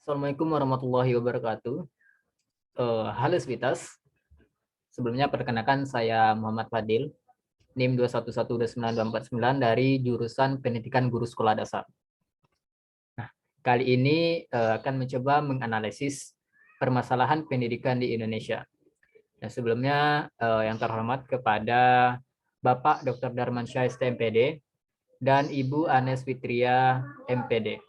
Assalamualaikum warahmatullahi wabarakatuh. Halo Svitas, sebelumnya perkenalkan saya Muhammad Fadil, NIM 2112929 dari jurusan Pendidikan Guru Sekolah Dasar. Nah, kali ini akan mencoba menganalisis permasalahan pendidikan di Indonesia. Nah, sebelumnya yang terhormat kepada Bapak Dr. Darmansyah STMPD dan Ibu Anes Fitria MPD.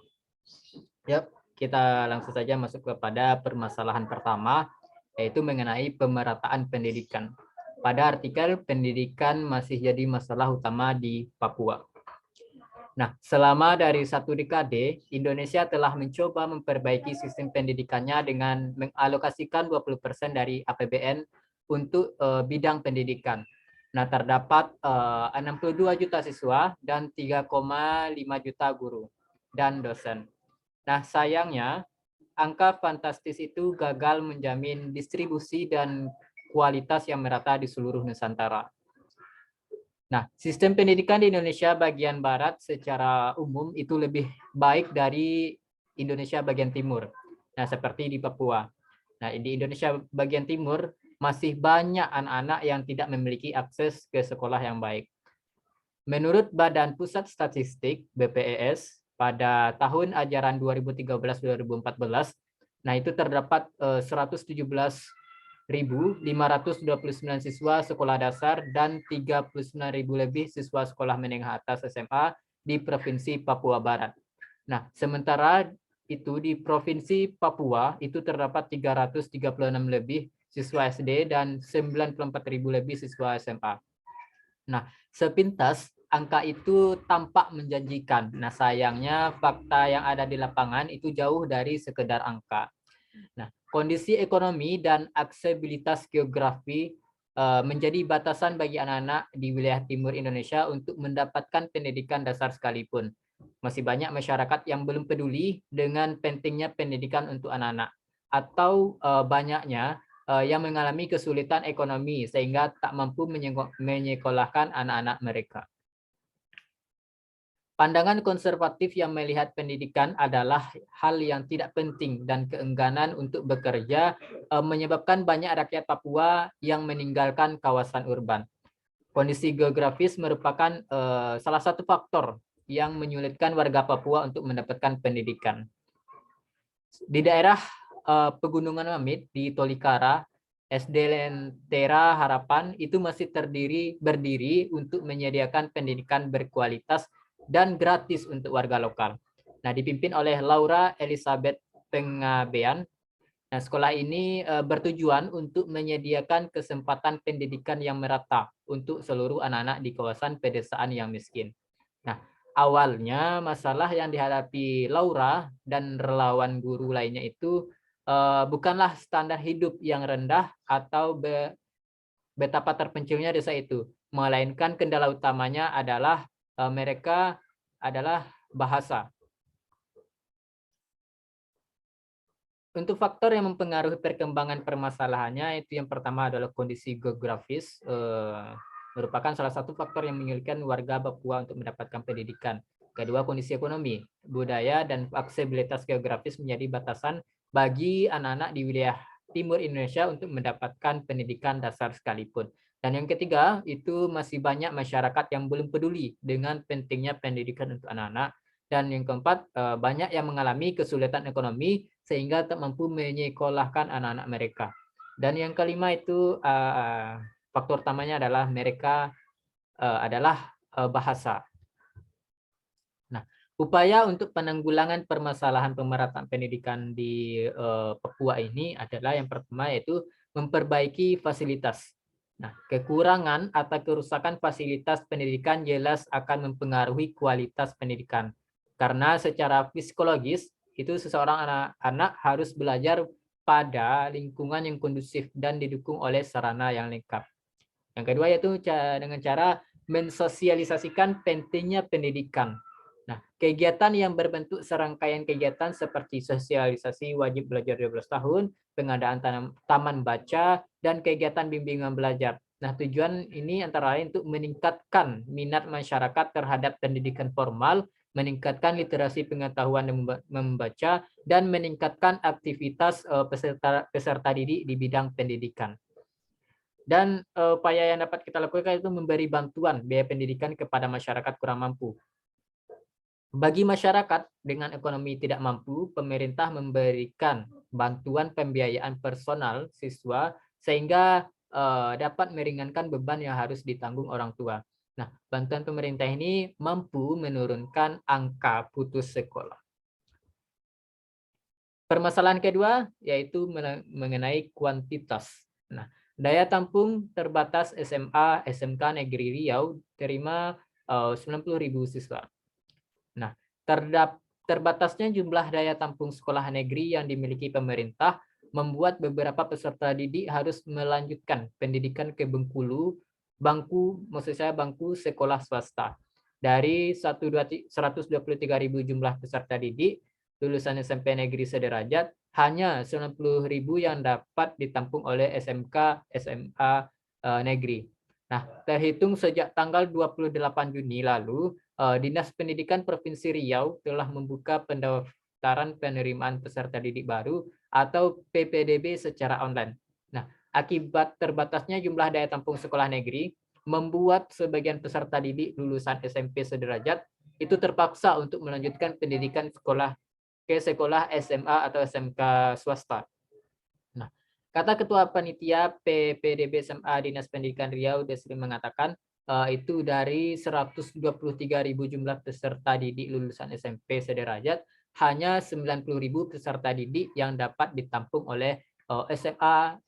Yap, kita langsung saja masuk kepada permasalahan pertama, yaitu mengenai pemerataan pendidikan. Pada artikel pendidikan masih jadi masalah utama di Papua. Nah, selama dari 1 dekade, Indonesia telah mencoba memperbaiki sistem pendidikannya dengan mengalokasikan 20% dari APBN untuk bidang pendidikan. Nah, terdapat 62 juta siswa dan 3,5 juta guru dan dosen. Nah, sayangnya angka fantastis itu gagal menjamin distribusi dan kualitas yang merata di seluruh Nusantara. Nah, sistem pendidikan di Indonesia bagian barat secara umum itu lebih baik dari Indonesia bagian timur. Nah, seperti di Papua. Nah, di Indonesia bagian timur masih banyak anak-anak yang tidak memiliki akses ke sekolah yang baik. Menurut Badan Pusat Statistik (BPS), pada tahun ajaran 2013-2014, nah itu terdapat 117.529 siswa sekolah dasar dan 39.000 lebih siswa sekolah menengah atas SMA di Provinsi Papua Barat. Nah, sementara itu di Provinsi Papua itu terdapat 336 lebih siswa SD dan 94.000 lebih siswa SMA. Nah, sepintas angka itu tampak menjanjikan. Nah, sayangnya fakta yang ada di lapangan itu jauh dari sekedar angka. Nah, kondisi ekonomi dan aksesibilitas geografi menjadi batasan bagi anak-anak di wilayah timur Indonesia untuk mendapatkan pendidikan dasar sekalipun. Masih banyak masyarakat yang belum peduli dengan pentingnya pendidikan untuk anak-anak, atau banyaknya yang mengalami kesulitan ekonomi sehingga tak mampu menyekolahkan anak-anak mereka. Pandangan konservatif yang melihat pendidikan adalah hal yang tidak penting dan keengganan untuk bekerja menyebabkan banyak rakyat Papua yang meninggalkan kawasan urban. Kondisi geografis merupakan salah satu faktor yang menyulitkan warga Papua untuk mendapatkan pendidikan. Di daerah Pegunungan Mamit di Tolikara, SD Lentera Harapan itu masih berdiri untuk menyediakan pendidikan berkualitas dan gratis untuk warga lokal. Nah, dipimpin oleh Laura Elizabeth Pengabean. Nah, sekolah ini bertujuan untuk menyediakan kesempatan pendidikan yang merata untuk seluruh anak-anak di kawasan pedesaan yang miskin. Nah, awalnya masalah yang dihadapi Laura dan relawan guru lainnya itu bukanlah standar hidup yang rendah atau betapa terpencilnya desa itu, melainkan kendala utamanya adalah mereka adalah bahasa. Untuk faktor yang mempengaruhi perkembangan permasalahannya itu yang pertama adalah kondisi geografis, merupakan salah satu faktor yang menyulitkan warga Papua untuk mendapatkan pendidikan. Kedua, kondisi ekonomi, budaya, dan aksesibilitas geografis menjadi batasan bagi anak-anak di wilayah timur Indonesia untuk mendapatkan pendidikan dasar sekalipun. Dan yang ketiga, itu masih banyak masyarakat yang belum peduli dengan pentingnya pendidikan untuk anak-anak. Dan yang keempat, banyak yang mengalami kesulitan ekonomi sehingga tak mampu menyekolahkan anak-anak mereka. Dan yang kelima itu faktor utamanya adalah mereka adalah bahasa. Nah, upaya untuk penanggulangan permasalahan pemerataan pendidikan di Papua ini adalah yang pertama yaitu memperbaiki fasilitas. Nah, kekurangan atau kerusakan fasilitas pendidikan jelas akan mempengaruhi kualitas pendidikan. Karena secara psikologis, itu seseorang anak-anak harus belajar pada lingkungan yang kondusif dan didukung oleh sarana yang lengkap. Yang kedua yaitu dengan cara mensosialisasikan pentingnya pendidikan. Nah, kegiatan yang berbentuk serangkaian kegiatan seperti sosialisasi wajib belajar 12 tahun, pengadaan taman baca, dan kegiatan bimbingan belajar. Nah, tujuan ini antara lain untuk meningkatkan minat masyarakat terhadap pendidikan formal meningkatkan literasi pengetahuan dan membaca, dan meningkatkan aktivitas peserta didik di bidang pendidikan. Dan upaya yang dapat kita lakukan itu memberi bantuan biaya pendidikan kepada masyarakat kurang mampu. Bagi masyarakat dengan ekonomi tidak mampu, pemerintah memberikan bantuan pembiayaan personal siswa sehingga dapat meringankan beban yang harus ditanggung orang tua. Nah, bantuan pemerintah ini mampu menurunkan angka putus sekolah. Permasalahan kedua yaitu mengenai kuantitas. Nah, daya tampung terbatas SMA, SMK Negeri Riau terima 90.000 siswa. Nah, terbatasnya jumlah daya tampung sekolah negeri yang dimiliki pemerintah membuat beberapa peserta didik harus melanjutkan pendidikan ke bangku sekolah swasta. Dari 123.000 jumlah peserta didik lulusan SMP negeri sederajat, hanya 90.000 yang dapat ditampung oleh SMK, SMA negeri. Nah, terhitung sejak tanggal 28 Juni lalu, Dinas Pendidikan Provinsi Riau telah membuka pendaftaran penerimaan peserta didik baru atau PPDB secara online. Nah, akibat terbatasnya jumlah daya tampung sekolah negeri, membuat sebagian peserta didik lulusan SMP sederajat itu terpaksa untuk melanjutkan pendidikan ke sekolah SMA atau SMK swasta. Nah, kata Ketua Panitia PPDB SMA Dinas Pendidikan Riau, Desri, mengatakan itu dari 123.000 jumlah peserta didik lulusan SMP sederajat, hanya 90.000 peserta didik yang dapat ditampung oleh SMA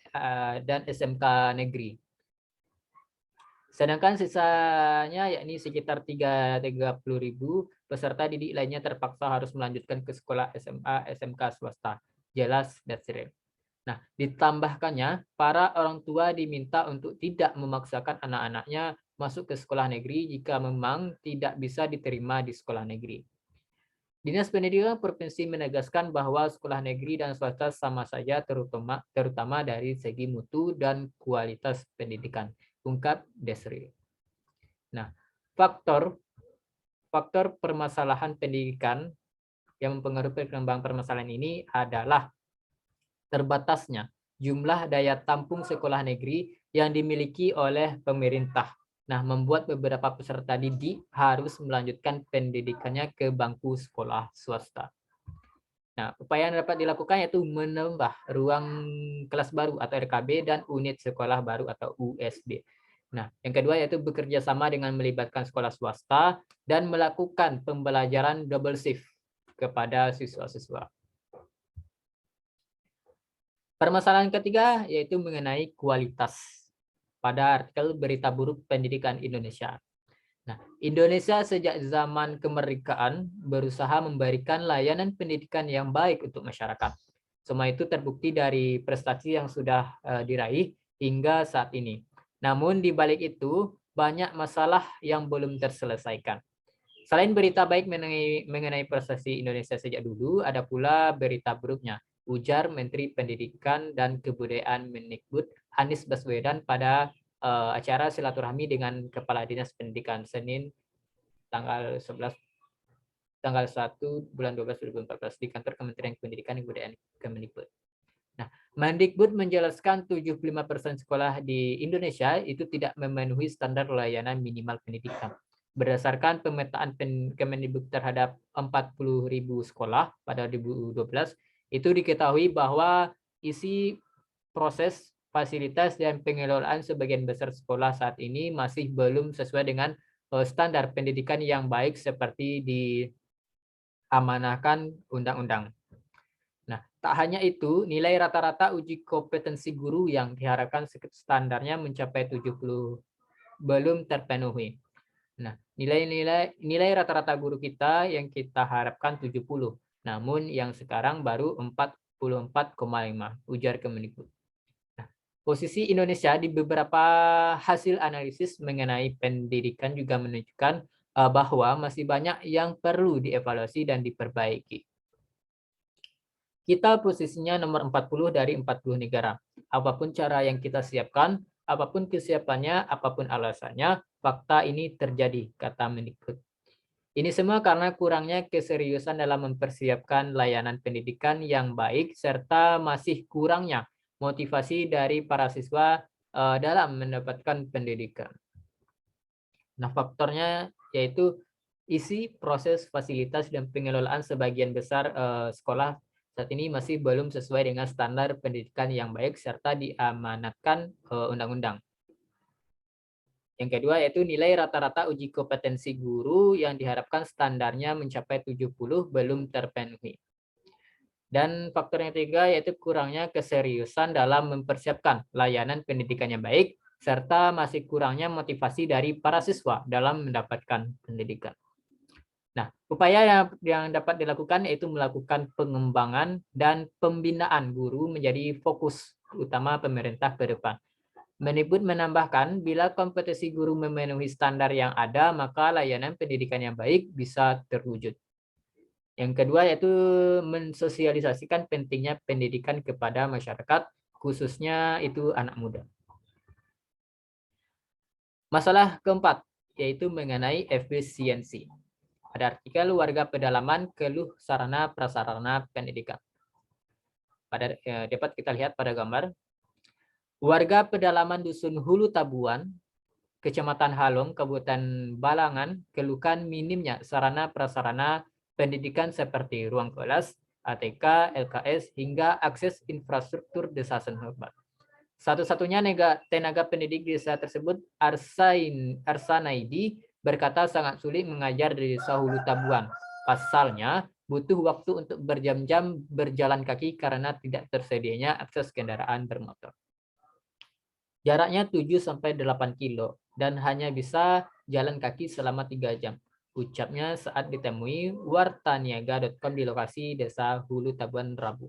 dan SMK negeri. Sedangkan sisanya yakni sekitar 30.000 peserta didik lainnya terpaksa harus melanjutkan ke sekolah SMA, SMK swasta. Jelas Desri. Nah, ditambahkannya, para orang tua diminta untuk tidak memaksakan anak-anaknya masuk ke sekolah negeri jika memang tidak bisa diterima di sekolah negeri. Dinas Pendidikan Provinsi menegaskan bahwa sekolah negeri dan swasta sama saja terutama dari segi mutu dan kualitas pendidikan, ungkap Desri. Nah, faktor permasalahan pendidikan yang mempengaruhi perkembangan permasalahan ini adalah terbatasnya jumlah daya tampung sekolah negeri yang dimiliki oleh pemerintah. Nah, membuat beberapa peserta didik harus melanjutkan pendidikannya ke bangku sekolah swasta. Nah, upaya yang dapat dilakukan yaitu menambah ruang kelas baru atau RKB dan unit sekolah baru atau USB. Nah, yang kedua yaitu bekerja sama dengan melibatkan sekolah swasta dan melakukan pembelajaran double shift kepada siswa-siswa. Permasalahan ketiga yaitu mengenai kualitas pada artikel Berita Buruk Pendidikan Indonesia. Nah, Indonesia sejak zaman kemerdekaan berusaha memberikan layanan pendidikan yang baik untuk masyarakat. Semua itu terbukti dari prestasi yang sudah diraih hingga saat ini. Namun di balik itu banyak masalah yang belum terselesaikan. Selain berita baik mengenai prestasi Indonesia sejak dulu, ada pula berita buruknya, ujar Menteri Pendidikan dan Kebudayaan Mendikbud Anies Baswedan pada acara silaturahmi dengan Kepala Dinas Pendidikan Senin tanggal 1 bulan 12 2014 di kantor Kementerian Pendidikan dan Kebudayaan Kemendikbud. Nah, Mendikbud menjelaskan 75% sekolah di Indonesia itu tidak memenuhi standar layanan minimal pendidikan. Berdasarkan pemetaan Kemendikbud terhadap 40.000 sekolah pada 2012, itu diketahui bahwa isi proses fasilitas dan pengelolaan sebagian besar sekolah saat ini masih belum sesuai dengan standar pendidikan yang baik seperti diamanahkan undang-undang. Nah, tak hanya itu, nilai rata-rata uji kompetensi guru yang diharapkan standarnya mencapai 70 belum terpenuhi. Nah, nilai rata-rata guru kita yang kita harapkan 70, namun yang sekarang baru 44,5, ujar Kemendikbud. Nah, posisi Indonesia di beberapa hasil analisis mengenai pendidikan juga menunjukkan bahwa masih banyak yang perlu dievaluasi dan diperbaiki. Kita posisinya nomor 40 dari 40 negara. Apapun cara yang kita siapkan, apapun kesiapannya, apapun alasannya, fakta ini terjadi, kata Mendikbud. Ini semua karena kurangnya keseriusan dalam mempersiapkan layanan pendidikan yang baik serta masih kurangnya motivasi dari para siswa dalam mendapatkan pendidikan. Nah, faktornya yaitu isi, proses, fasilitas, dan pengelolaan sebagian besar sekolah saat ini masih belum sesuai dengan standar pendidikan yang baik serta diamanatkan undang-undang. Yang kedua yaitu nilai rata-rata uji kompetensi guru yang diharapkan standarnya mencapai 70 belum terpenuhi. Dan faktor yang ketiga yaitu kurangnya keseriusan dalam mempersiapkan layanan pendidikan yang baik serta masih kurangnya motivasi dari para siswa dalam mendapatkan pendidikan. Nah, upaya yang dapat dilakukan yaitu melakukan pengembangan dan pembinaan guru menjadi fokus utama pemerintah ke depan. Mendikbud menambahkan, bila kompetensi guru memenuhi standar yang ada, maka layanan pendidikan yang baik bisa terwujud. Yang kedua yaitu mensosialisasikan pentingnya pendidikan kepada masyarakat, khususnya itu anak muda. Masalah keempat, yaitu mengenai efisiensi. Pada artikel warga pedalaman keluh sarana prasarana pendidikan. Dapat kita lihat pada gambar. Warga pedalaman Dusun Hulu Tabuan, Kecamatan Halong, Kabupaten Balangan, keluhkan minimnya sarana prasarana pendidikan seperti ruang kelas, ATK, LKS, hingga akses infrastruktur desa setempat. Satu-satunya tenaga pendidik desa tersebut, Arsanaidi, berkata sangat sulit mengajar di desa Hulu Tabuan. Pasalnya, butuh waktu untuk berjam-jam berjalan kaki karena tidak tersedianya akses kendaraan bermotor. Jaraknya 7-8 kilo dan hanya bisa jalan kaki selama 3 jam. Ucapnya saat ditemui wartaniaga.com di lokasi desa Hulu Tabuan Rabu.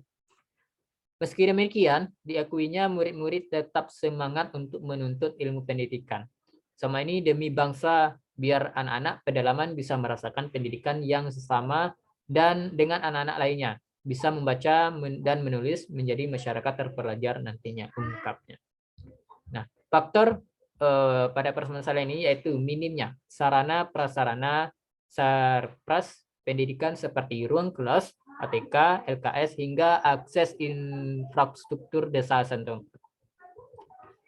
Meski demikian, diakuinya murid-murid tetap semangat untuk menuntut ilmu pendidikan. Selama ini demi bangsa, biar anak-anak pedalaman bisa merasakan pendidikan yang sesama dan dengan anak-anak lainnya. Bisa membaca dan menulis menjadi masyarakat terpelajar nantinya, ungkapnya. Nah, faktor pada permasalahan ini yaitu minimnya sarana prasarana sarpras pendidikan seperti ruang kelas, ATK, LKS, hingga akses infrastruktur desa setempat.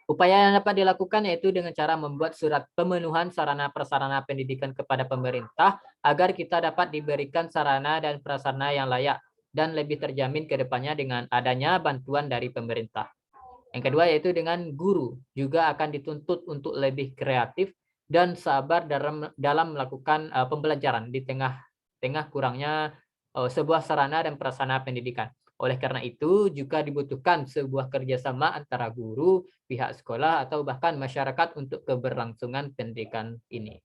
Upaya yang dapat dilakukan yaitu dengan cara membuat surat pemenuhan sarana prasarana pendidikan kepada pemerintah agar kita dapat diberikan sarana dan prasarana yang layak dan lebih terjamin ke depannya dengan adanya bantuan dari pemerintah. Yang kedua yaitu dengan guru juga akan dituntut untuk lebih kreatif dan sabar dalam melakukan pembelajaran di tengah kurangnya sebuah sarana dan prasarana pendidikan. Oleh karena itu juga dibutuhkan sebuah kerjasama antara guru, pihak sekolah, atau bahkan masyarakat untuk keberlangsungan pendidikan ini.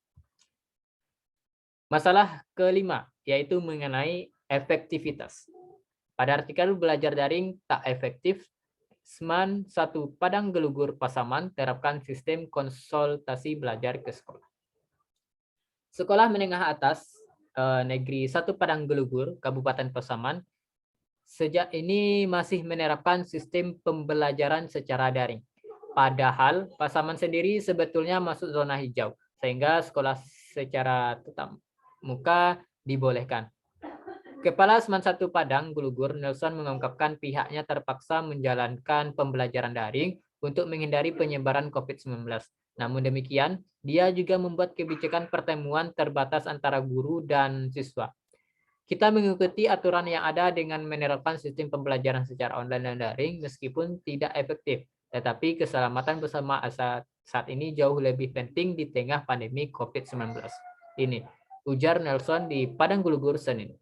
Masalah kelima yaitu mengenai efektivitas. Pada artikel belajar daring tak efektif, SMAN 1 Padang Gelugur Pasaman terapkan sistem konsultasi belajar ke sekolah. Sekolah menengah atas Negeri 1 Padang Gelugur, Kabupaten Pasaman, sejak ini masih menerapkan sistem pembelajaran secara daring. Padahal Pasaman sendiri sebetulnya masuk zona hijau, sehingga sekolah secara tatap muka dibolehkan. Kepala SMAN 1 Padang Gelugur, Nelson, mengungkapkan pihaknya terpaksa menjalankan pembelajaran daring untuk menghindari penyebaran COVID-19. Namun demikian, dia juga membuat kebijakan pertemuan terbatas antara guru dan siswa. Kita mengikuti aturan yang ada dengan menerapkan sistem pembelajaran secara online dan daring meskipun tidak efektif. Tetapi keselamatan bersama saat ini jauh lebih penting di tengah pandemi COVID-19. Ini ujar Nelson di Padang Gelugur Senin.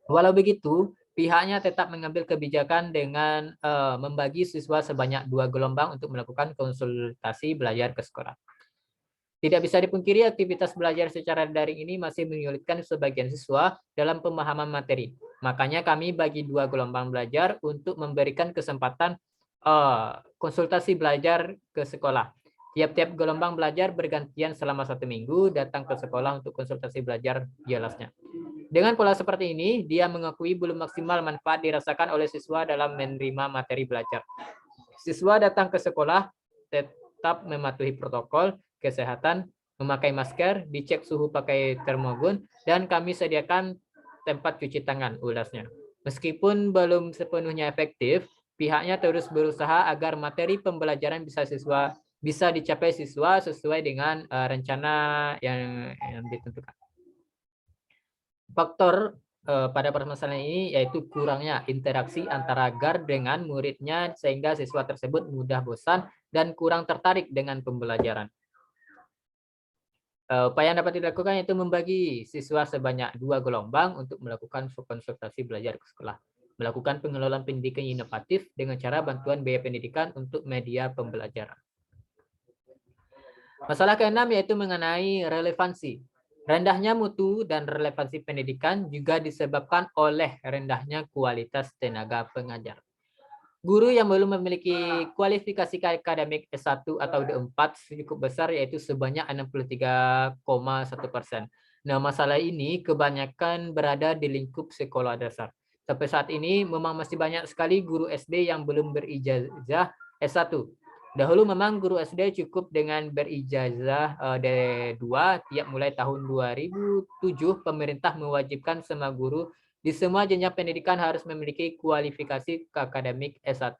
Walau begitu, pihaknya tetap mengambil kebijakan dengan membagi siswa sebanyak 2 gelombang untuk melakukan konsultasi belajar ke sekolah. Tidak bisa dipungkiri aktivitas belajar secara daring ini masih menyulitkan sebagian siswa dalam pemahaman materi. Makanya kami bagi 2 gelombang belajar untuk memberikan kesempatan konsultasi belajar ke sekolah. Tiap-tiap gelombang belajar bergantian selama 1 minggu datang ke sekolah untuk konsultasi belajar, jelasnya. Dengan pola seperti ini, dia mengakui belum maksimal manfaat dirasakan oleh siswa dalam menerima materi belajar. Siswa datang ke sekolah tetap mematuhi protokol kesehatan memakai masker, dicek suhu pakai termogun, dan kami sediakan tempat cuci tangan, ulasnya. Meskipun belum sepenuhnya efektif, pihaknya terus berusaha agar materi pembelajaran bisa dicapai siswa sesuai dengan rencana yang ditentukan. Faktor pada permasalahan ini yaitu kurangnya interaksi antara GAR dengan muridnya sehingga siswa tersebut mudah bosan dan kurang tertarik dengan pembelajaran. Upaya yang dapat dilakukan yaitu membagi siswa sebanyak 2 gelombang untuk melakukan konsultasi belajar ke sekolah. Melakukan pengelolaan pendidikan inovatif dengan cara bantuan biaya pendidikan untuk media pembelajaran. Masalah keenam yaitu mengenai relevansi. Rendahnya mutu dan relevansi pendidikan juga disebabkan oleh rendahnya kualitas tenaga pengajar. Guru yang belum memiliki kualifikasi akademik S1 atau D4 cukup besar yaitu sebanyak 63,1%. Nah, masalah ini kebanyakan berada di lingkup sekolah dasar. Sampai saat ini memang masih banyak sekali guru SD yang belum berijazah S1. Dahulu memang guru SD cukup dengan berijazah D2. Tiap mulai tahun 2007 pemerintah mewajibkan semua guru di semua jenjang pendidikan harus memiliki kualifikasi akademik S1.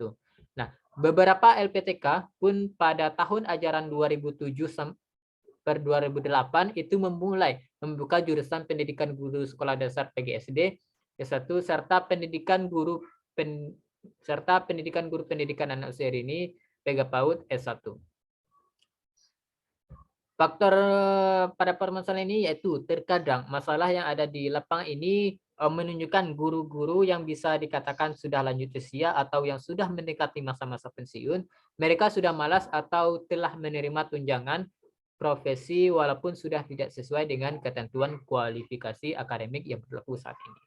Nah, beberapa LPTK pun pada tahun ajaran 2007 per 2008 itu memulai membuka jurusan pendidikan guru sekolah dasar PGSD S1 serta pendidikan guru pendidikan anak usia dini PGPAUD S1. Faktor pada permasalahan ini yaitu terkadang masalah yang ada di lapangan ini menunjukkan guru-guru yang bisa dikatakan sudah lanjut usia atau yang sudah mendekati masa-masa pensiun, mereka sudah malas atau telah menerima tunjangan profesi walaupun sudah tidak sesuai dengan ketentuan kualifikasi akademik yang berlaku saat ini.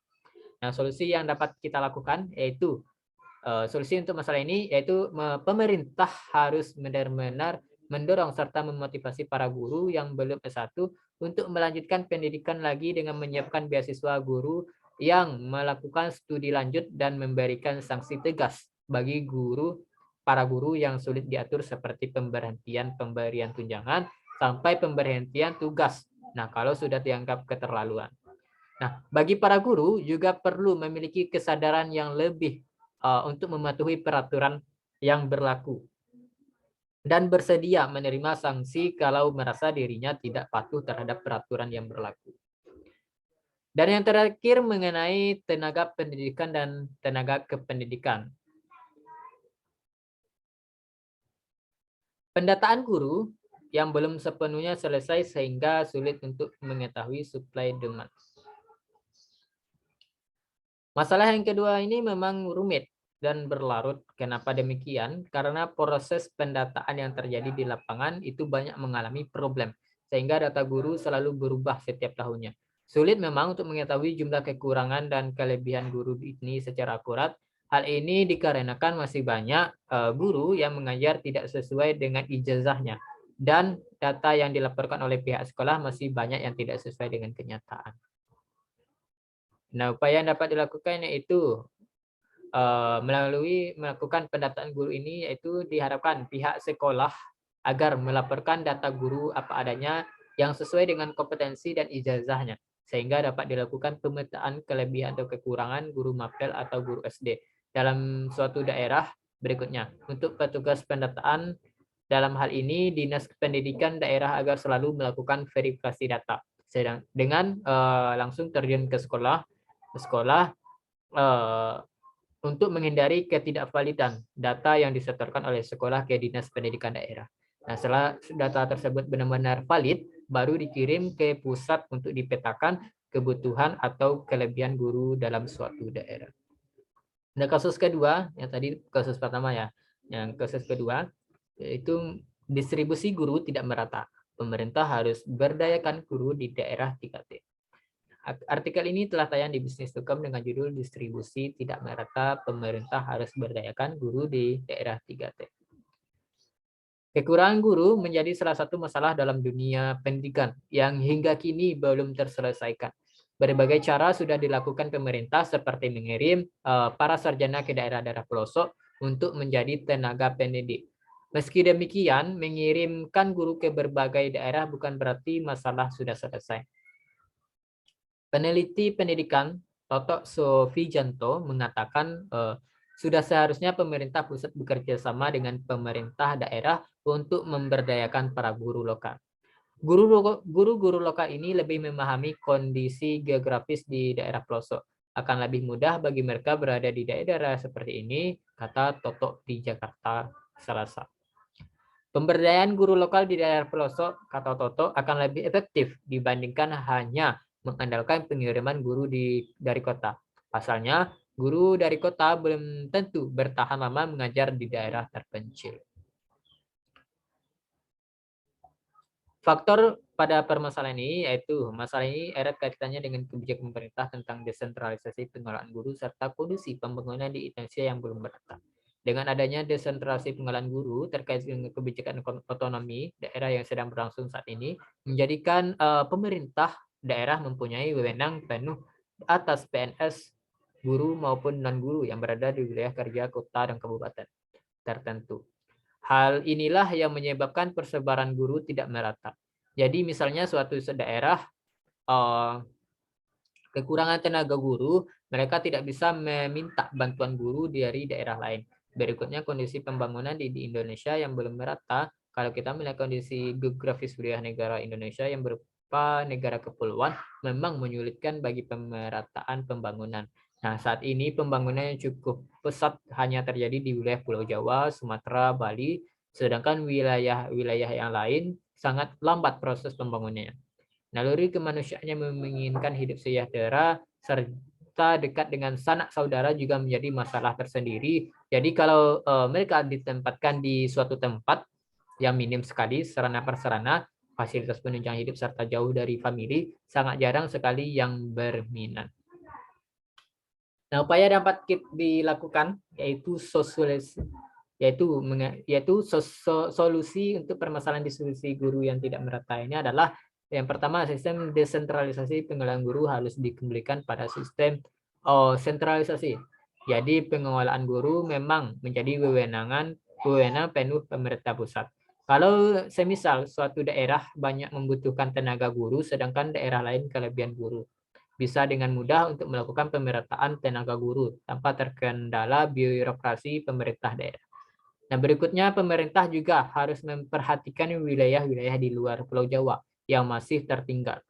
Nah, solusi yang dapat kita lakukan yaitu solusi untuk masalah ini yaitu pemerintah harus benar-benar mendorong serta memotivasi para guru yang belum S1 untuk melanjutkan pendidikan lagi dengan menyiapkan beasiswa guru yang melakukan studi lanjut dan memberikan sanksi tegas bagi para guru yang sulit diatur seperti pemberian tunjangan sampai pemberhentian tugas. Nah, kalau sudah dianggap keterlaluan. Nah, bagi para guru juga perlu memiliki kesadaran yang lebih untuk mematuhi peraturan yang berlaku dan bersedia menerima sanksi kalau merasa dirinya tidak patuh terhadap peraturan yang berlaku. Dan yang terakhir mengenai tenaga pendidikan dan tenaga kependidikan. Pendataan guru yang belum sepenuhnya selesai sehingga sulit untuk mengetahui supply demand. Masalah yang kedua ini memang rumit dan berlarut. Kenapa demikian? Karena proses pendataan yang terjadi di lapangan itu banyak mengalami problem, sehingga data guru selalu berubah setiap tahunnya. Sulit memang untuk mengetahui jumlah kekurangan dan kelebihan guru ini secara akurat. Hal ini dikarenakan masih banyak guru yang mengajar tidak sesuai dengan ijazahnya, dan data yang dilaporkan oleh pihak sekolah masih banyak yang tidak sesuai dengan kenyataan. Nah, upaya yang dapat dilakukan yaitu melalui melakukan pendataan guru ini yaitu diharapkan pihak sekolah agar melaporkan data guru apa adanya yang sesuai dengan kompetensi dan ijazahnya sehingga dapat dilakukan pemetaan kelebihan atau kekurangan guru mapel atau guru SD dalam suatu daerah berikutnya. Untuk petugas pendataan dalam hal ini Dinas Pendidikan daerah agar selalu melakukan verifikasi data dengan langsung terjun ke sekolah untuk menghindari ketidakvalidan data yang disetorkan oleh sekolah ke Dinas Pendidikan daerah. Nah, setelah data tersebut benar-benar valid, baru dikirim ke pusat untuk dipetakan kebutuhan atau kelebihan guru dalam suatu daerah. Nah, kasus kedua, yang tadi kasus pertama ya, yang kasus kedua, yaitu distribusi guru tidak merata. Pemerintah harus berdayakan guru di daerah 3T. Artikel ini telah tayang di Bisnis.com dengan judul Distribusi Tidak Merata, Pemerintah Harus Berdayakan Guru di Daerah 3T. Kekurangan guru menjadi salah satu masalah dalam dunia pendidikan yang hingga kini belum terselesaikan. Berbagai cara sudah dilakukan pemerintah seperti mengirim para sarjana ke daerah-daerah pelosok untuk menjadi tenaga pendidik. Meski demikian, mengirimkan guru ke berbagai daerah bukan berarti masalah sudah selesai. Peneliti pendidikan Toto Sofijanto mengatakan sudah seharusnya pemerintah pusat bekerja sama dengan pemerintah daerah untuk memberdayakan para guru lokal. Guru-guru lokal ini lebih memahami kondisi geografis di daerah pelosok. Akan lebih mudah bagi mereka berada di daerah seperti ini, kata Toto di Jakarta Selasa. Pemberdayaan guru lokal di daerah pelosok, kata Toto, akan lebih efektif dibandingkan hanya mengandalkan pengiriman guru dari kota. Pasalnya, guru dari kota belum tentu bertahan lama mengajar di daerah terpencil. Faktor pada permasalahan ini yaitu masalah ini erat kaitannya dengan kebijakan pemerintah tentang desentralisasi pengelolaan guru serta kondisi pembangunan di Indonesia yang belum merata. Dengan adanya desentralisasi pengelolaan guru terkait dengan kebijakan otonomi daerah yang sedang berlangsung saat ini, menjadikan pemerintah daerah mempunyai wewenang penuh atas PNS, guru maupun non-guru yang berada di wilayah kerja kota dan kabupaten tertentu. Hal inilah yang menyebabkan persebaran guru tidak merata. Jadi misalnya suatu daerah kekurangan tenaga guru, mereka tidak bisa meminta bantuan guru dari daerah lain. Berikutnya kondisi pembangunan di Indonesia yang belum merata. Kalau kita melihat kondisi geografis wilayah negara Indonesia yang berupa negara kepulauan, memang menyulitkan bagi pemerataan pembangunan. Nah, saat ini pembangunan yang cukup pesat hanya terjadi di wilayah Pulau Jawa, Sumatera, Bali, sedangkan wilayah-wilayah yang lain sangat lambat proses pembangunannya. Naluri kemanusiaannya menginginkan hidup sejahtera serta dekat dengan sanak saudara juga menjadi masalah tersendiri. Jadi kalau mereka ditempatkan di suatu tempat yang minim sekali sarana prasarana, fasilitas penunjang hidup serta jauh dari famili, sangat jarang sekali yang berminat. Nah, upaya dapat dilakukan yaitu solusi untuk permasalahan distribusi guru yang tidak merata ini adalah yang pertama, sistem desentralisasi pengelolaan guru harus dikembalikan pada sistem sentralisasi. Jadi pengelolaan guru memang menjadi wewenang penuh pemerintah pusat. Kalau semisal suatu daerah banyak membutuhkan tenaga guru, sedangkan daerah lain kelebihan guru, bisa dengan mudah untuk melakukan pemerataan tenaga guru tanpa terkendala birokrasi pemerintah daerah. Nah, berikutnya pemerintah juga harus memperhatikan wilayah-wilayah di luar Pulau Jawa yang masih tertinggal.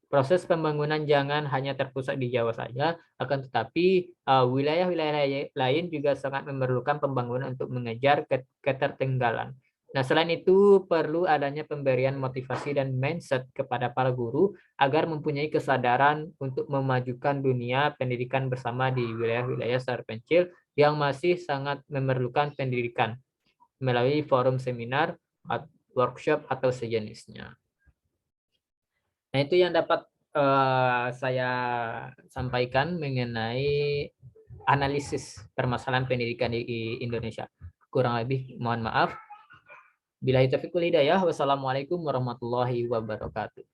Proses pembangunan jangan hanya terpusat di Jawa saja, akan tetapi wilayah-wilayah lain juga sangat memerlukan pembangunan untuk mengejar ketertinggalan. Nah, selain itu perlu adanya pemberian motivasi dan mindset kepada para guru agar mempunyai kesadaran untuk memajukan dunia pendidikan bersama di wilayah-wilayah terpencil yang masih sangat memerlukan pendidikan melalui forum seminar, workshop, atau sejenisnya. Nah, itu yang dapat saya sampaikan mengenai analisis permasalahan pendidikan di Indonesia. Kurang lebih mohon maaf. Billahi taufiq wal hidayah. Wassalamualaikum warahmatullahi wabarakatuh.